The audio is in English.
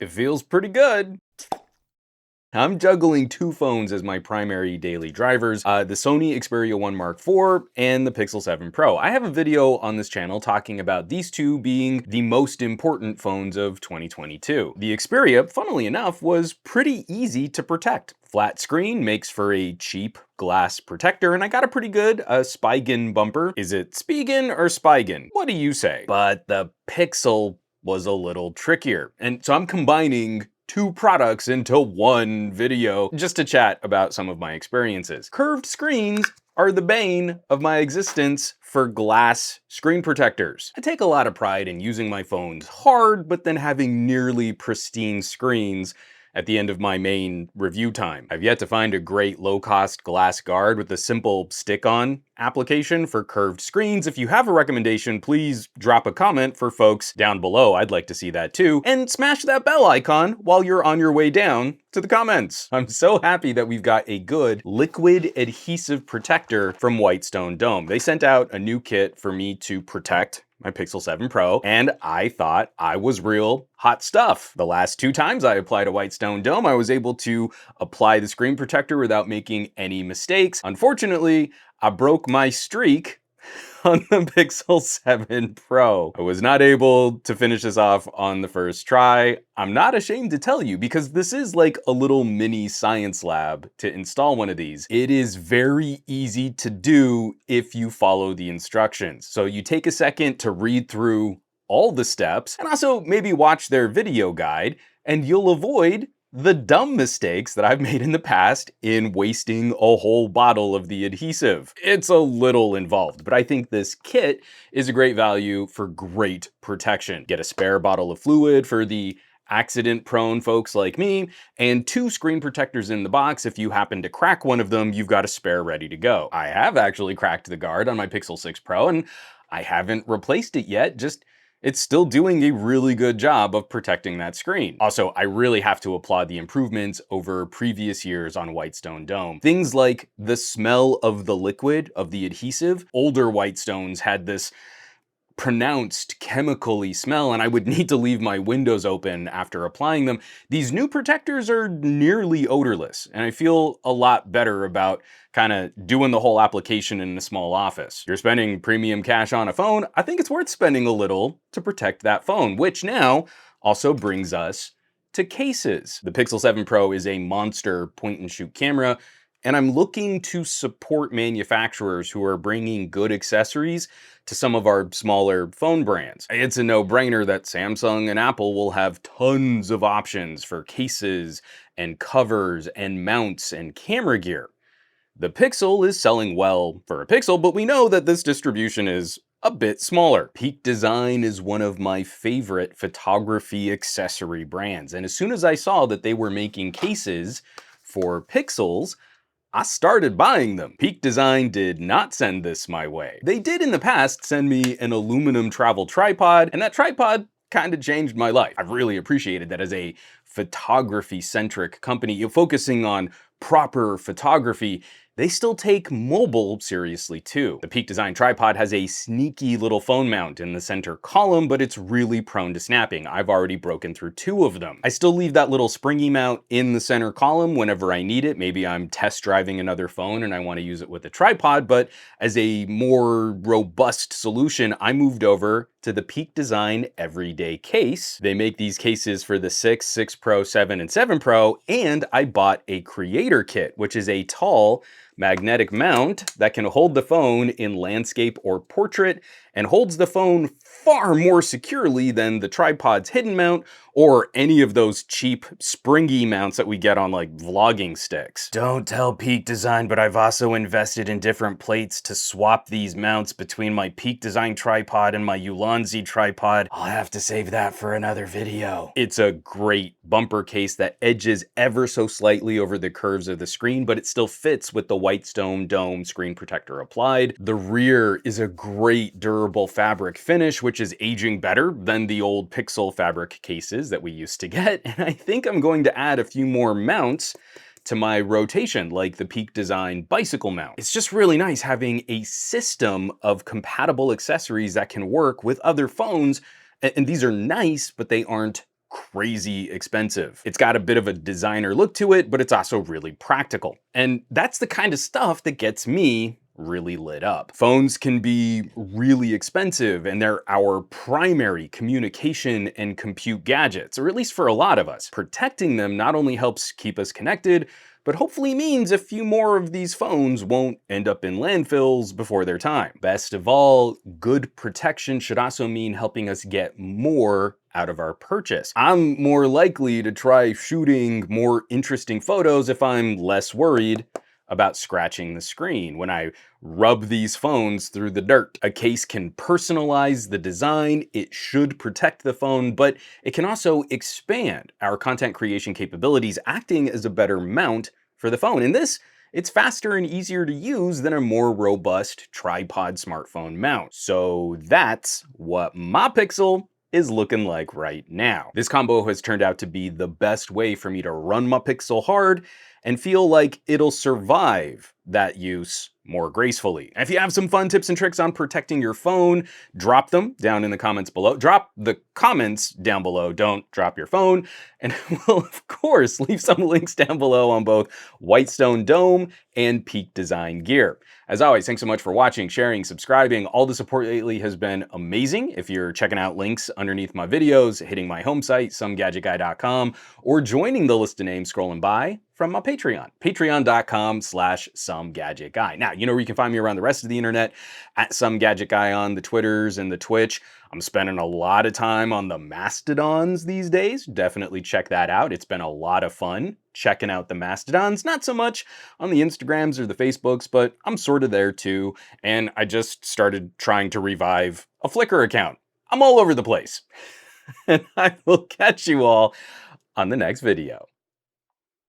It feels pretty good. I'm juggling two phones as my primary daily drivers, the Sony Xperia 1 Mark IV and the Pixel 7 Pro. I have a video on this channel talking about these two being the most important phones of 2022. The Xperia, funnily enough, was pretty easy to protect. Flat screen makes for a cheap glass protector, and I got a pretty good Spigen bumper. Is it Spigen or Spigen? What do you say? But the Pixel was a little trickier, and so I'm combining two products into one video just to chat about some of my experiences. Curved screens are the bane of my existence for glass screen protectors. I take a lot of pride in using my phones hard, but then having nearly pristine screens at the end of my main review time. I've yet to find a great low-cost glass guard with a simple stick-on application for curved screens. If you have a recommendation, please drop a comment for folks down below. I'd like to see that too. And smash that bell icon while you're on your way down to the comments. I'm so happy that we've got a good liquid adhesive protector from Whitestone Dome. They sent out a new kit for me to protect my Pixel 7 Pro, and I thought I was real hot stuff. The last two times I applied a Whitestone Dome, I was able to apply the screen protector without making any mistakes. Unfortunately, I broke my streak on the Pixel 7 Pro. I was not able to finish this off on the first try. I'm not ashamed to tell you, because this is like a little mini science lab to install one of these. It is very easy to do if you follow the instructions. So you take a second to read through all the steps, and also maybe watch their video guide, and you'll avoid the dumb mistakes that I've made in the past in wasting a whole bottle of the adhesive. It's a little involved, but I think this kit is a great value for great protection. Get a spare bottle of fluid for the accident-prone folks like me, and two screen protectors in the box. If you happen to crack one of them, you've got a spare ready to go. I have actually cracked the guard on my Pixel 6 Pro, and I haven't replaced it yet, just it's still doing a really good job of protecting that screen. Also, I really have to applaud the improvements over previous years on Whitestone Dome. Things like the smell of the liquid, of the adhesive. Older Whitestones had this pronounced chemically smell, and I would need to leave my windows open after applying them. These new protectors are nearly odorless, and I feel a lot better about kind of doing the whole application in a small office. You're spending premium cash on a phone, I think it's worth spending a little to protect that phone, which now also brings us to cases. The Pixel 7 Pro is a monster point-and-shoot camera, and I'm looking to support manufacturers who are bringing good accessories to some of our smaller phone brands. It's a no-brainer that Samsung and Apple will have tons of options for cases and covers and mounts and camera gear. The Pixel is selling well for a Pixel, but we know that this distribution is a bit smaller. Peak Design is one of my favorite photography accessory brands, and as soon as I saw that they were making cases for Pixels, I started buying them. Peak Design did not send this my way. They did in the past send me an aluminum travel tripod, and that tripod kind of changed my life. I've really appreciated that as a photography-centric company, focusing on proper photography. They still take mobile seriously too. The Peak Design tripod has a sneaky little phone mount in the center column, but it's really prone to snapping. I've already broken through two of them. I still leave that little springy mount in the center column whenever I need it. Maybe I'm test driving another phone and I want to use it with a tripod, but as a more robust solution, I moved over to the Peak Design everyday case. They make these cases for the 6, 6 Pro, 7, and 7 Pro, and I bought a creator kit, which is a tall magnetic mount that can hold the phone in landscape or portrait and holds the phone far more securely than the tripod's hidden mount or any of those cheap springy mounts that we get on like vlogging sticks. Don't tell Peak Design, but I've also invested in different plates to swap these mounts between my Peak Design tripod and my Ulanzi tripod. I'll have to save that for another video. It's a great bumper case that edges ever so slightly over the curves of the screen, but it still fits with the Whitestone Dome screen protector applied. The rear is a great durable fabric finish, which is aging better than the old Pixel fabric cases that we used to get. And I think I'm going to add a few more mounts to my rotation, like the Peak Design bicycle mount. It's just really nice having a system of compatible accessories that can work with other phones. And these are nice, but they aren't crazy expensive. It's got a bit of a designer look to it, but it's also really practical. And that's the kind of stuff that gets me really lit up. Phones can be really expensive and they're our primary communication and compute gadgets, or at least for a lot of us. Protecting them not only helps keep us connected, but hopefully means a few more of these phones won't end up in landfills before their time. Best of all, good protection should also mean helping us get more out of our purchase. I'm more likely to try shooting more interesting photos if I'm less worried about scratching the screen when I rub these phones through the dirt. A case can personalize the design, it should protect the phone, but it can also expand our content creation capabilities, acting as a better mount for the phone. And this, it's faster and easier to use than a more robust tripod smartphone mount. So that's what my Pixel is looking like right now. This combo has turned out to be the best way for me to run my Pixel hard and feel like it'll survive that use more gracefully. If you have some fun tips and tricks on protecting your phone, drop them down in the comments below. Drop the comments down below, don't drop your phone. And we'll, of course, leave some links down below on both Whitestone Dome and Peak Design gear. As always, thanks so much for watching, sharing, subscribing. All the support lately has been amazing. If you're checking out links underneath my videos, hitting my home site, SomeGadgetGuy.com, or joining the list of names scrolling by from my Patreon, patreon.com/SomeGadgetGuy. Now, you know where you can find me around the rest of the internet, at SomeGadgetGuy on the Twitters and the Twitch. I'm spending a lot of time on the Mastodons these days. Definitely check that out. It's been a lot of fun checking out the Mastodons. Not so much on the Instagrams or the Facebooks, but I'm sort of there too. And I just started trying to revive a Flickr account. I'm all over the place. And I will catch you all on the next video.